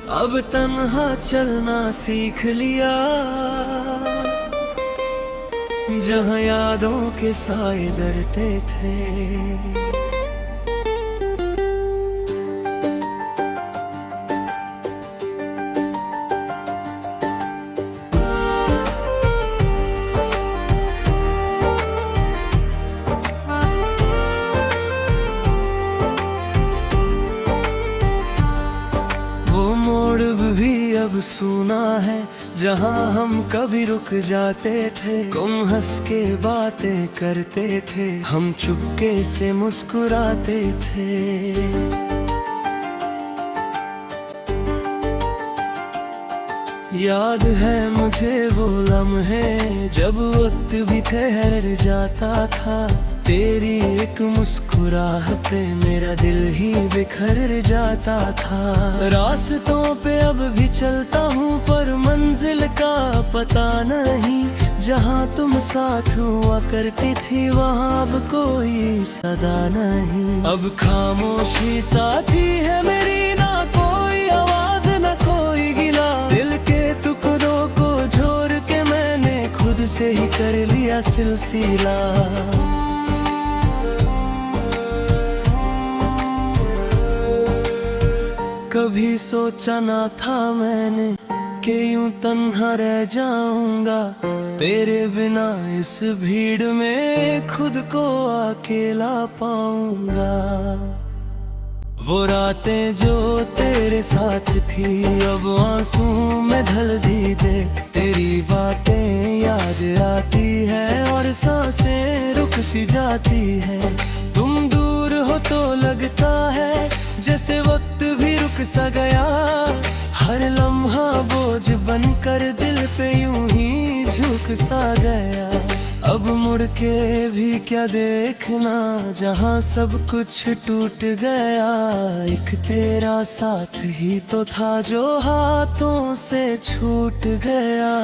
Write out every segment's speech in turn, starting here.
अब तन्हा चलना सीख लिया, जहाँ यादों के साए डरते थे। वो मोड़ भी अब सुना है, जहाँ हम कभी रुक जाते थे। तुम हंस के बातें करते थे, हम चुपके से मुस्कुराते थे। याद है मुझे वो लम्हे, जब वक्त भी ठहर जाता था। तेरी एक मुस्कुराहट पे मेरा दिल ही बिखर जाता था। रास्तों पे अब भी चलता हूँ, पर मंजिल का पता नहीं। जहाँ तुम साथ हुआ करती थी, वहाँ अब कोई सदा नहीं। अब खामोशी साथी है मेरी, ना कोई आवाज ना कोई गिला। दिल के टुकड़ों को जोड़ के मैंने खुद से ही कर लिया सिलसिला। कभी सोचा ना था मैंने कि यूं तन्हा रह जाऊंगा। तेरे बिना इस भीड़ में खुद को अकेला पाऊंगा। वो रातें जो तेरे साथ थी, अब आंसू में ढल दी दे। तेरी बातें याद आती है और सांसें रुक सी जाती है। तुम दूर हो तो लगता है जैसे वक्त भी रुक सा गया। हर लम्हा बोझ बनकर दिल पे यूं ही झुक सा गया। अब मुड़ के भी क्या देखना, जहाँ सब कुछ टूट गया। एक तेरा साथ ही तो था जो हाथों से छूट गया।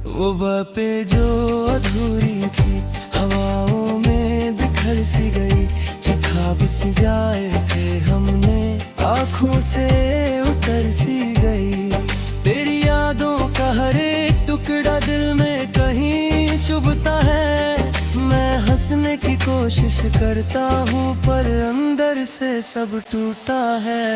वो बातें जो अधूरी थी, हवाओं में बिखर सी गई। चिखा भी सी जाए थे हमने, आँखों से उतर सी गई। तेरी यादों का हर एक टुकड़ा दिल में कहीं चुभता है। मैं हंसने की कोशिश करता हूँ, पर अंदर से सब टूटा है।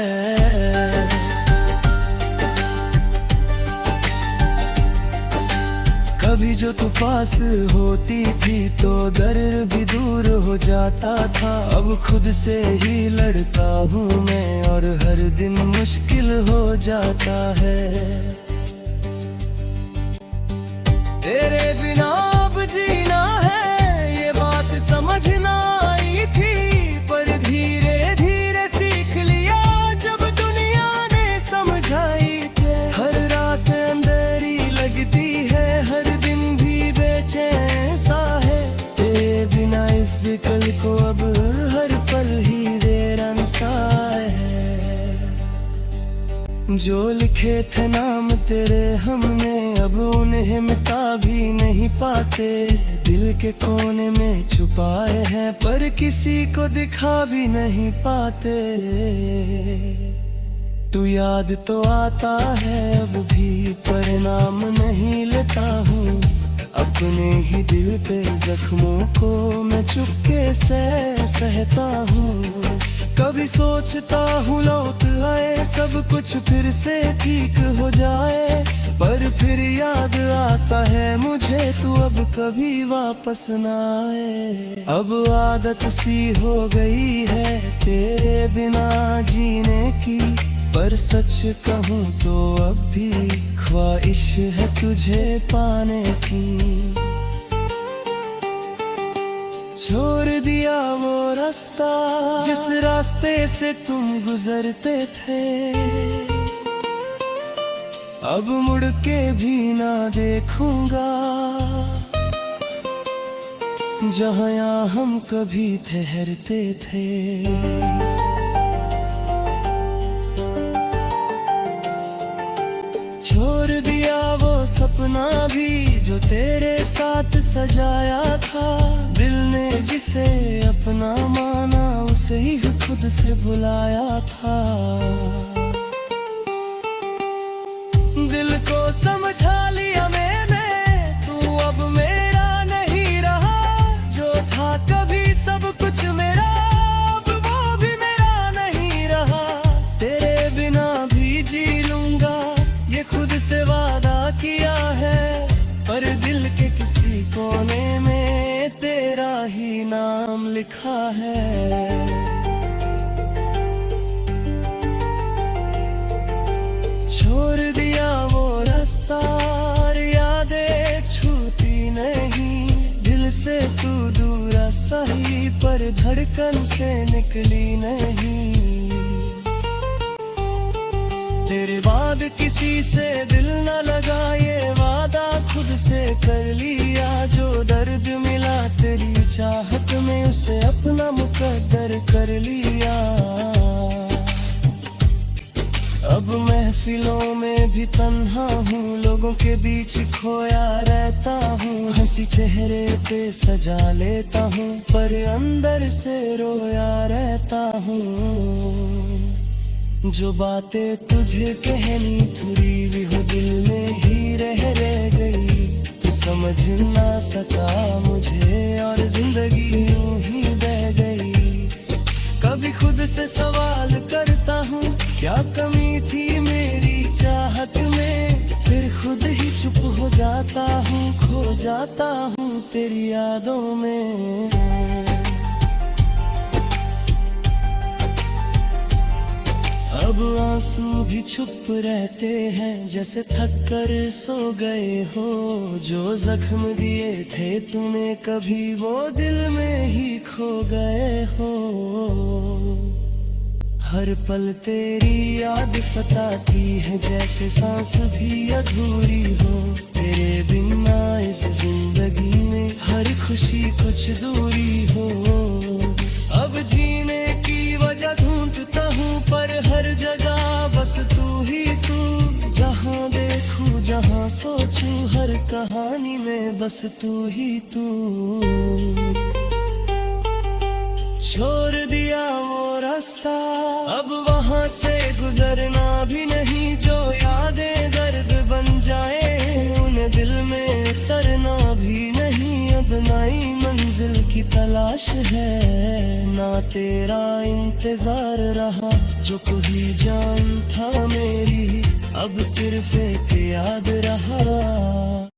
कभी जो तू पास होती थी, तो दर्द भी दूर हो जाता था। अब खुद से ही लड़ता हूँ मैं, और हर दिन मुश्किल हो जाता है। तेरे बिना अब जीना है, ये बात समझना आई थी। पर धीरे धीरे सीख लिया, जब दुनिया ने समझाई के। हर रात अंधेरी लगती है, हर दिन भी बेचैन सा है। तेरे बिना इस कल को अब हर पल ही वेरान सा है। जो लिखे थे नाम तेरे हमने, अब उन्हें मिटा भी नहीं पाते। दिल के कोने में छुपाए हैं, पर किसी को दिखा भी नहीं पाते। तू याद तो आता है अब भी, पर नाम नहीं लेता हूँ। अपने ही दिल पे जख्मों को मैं चुपके से सहता हूँ। कभी सोचता हूँ लौट आए सब कुछ फिर से ठीक हो जाए, पर फिर याद आता है मुझे तू अब कभी वापस ना आए। अब आदत सी हो गई है तेरे बिना जीने की, पर सच कहूँ तो अब भी ख्वाहिश है तुझे पाने की। छोड़ दिया वो रास्ता जिस रास्ते से तुम गुजरते थे, अब मुड़ के भी ना देखूंगा जहाँ यहाँ हम कभी ठहरते थे। छोड़ दिया वो सपना भी जो तेरे साथ सजाया था, दिल ने जिसे अपना माना उसे ही खुद से बुलाया था। है। छोड़ दिया वो रास्ता, यादें छूती नहीं, दिल से तू दूर सही पर धड़कन से निकली नहीं। तेरे बाद किसी से दिल न लगा, ये वादा खुद से कर लिया। जो दर्द मिला तेरी चाहत में, उसे अपना मुकद्दर कर लिया। अब महफिलों में भी तन्हा हूँ, लोगों के बीच खोया रहता हूँ। हंसी चेहरे पे सजा लेता हूँ, पर अंदर से रोया रहता हूँ। जो बातें तुझे कहनी थी वो दिल में ही रह गई। तू समझ ना सका मुझे और जिंदगी यूं ही बह गई। कभी खुद से सवाल करता हूँ, क्या कमी थी मेरी चाहत में। फिर खुद ही चुप हो जाता हूँ, खो जाता हूँ तेरी यादों में। अब आंसू भी चुप रहते हैं, जैसे थक कर सो गए हो। जो जख्म दिए थे तूने कभी, वो दिल में ही खो गए हो। हर पल तेरी याद सताती है, जैसे सांस भी अधूरी हो। तेरे बिना इस जिंदगी में हर खुशी कुछ दूरी हो। अब जीने की वजह ढूंढता हूँ, पर हर जगह बस तू ही तू। जहाँ देखूं जहाँ सोचूं, हर कहानी में बस तू ही तू। छोड़ दिया वो रास्ता, अब वहाँ से गुजरना भी नहीं। जो यादें दर्द बन जाए, उन्हें दिल में उतरना भी नहीं। अब नई मंजिल की तलाश है, ना तेरा इंतजार रहा। जो कोई जान था मेरी, अब सिर्फ एक याद रहा।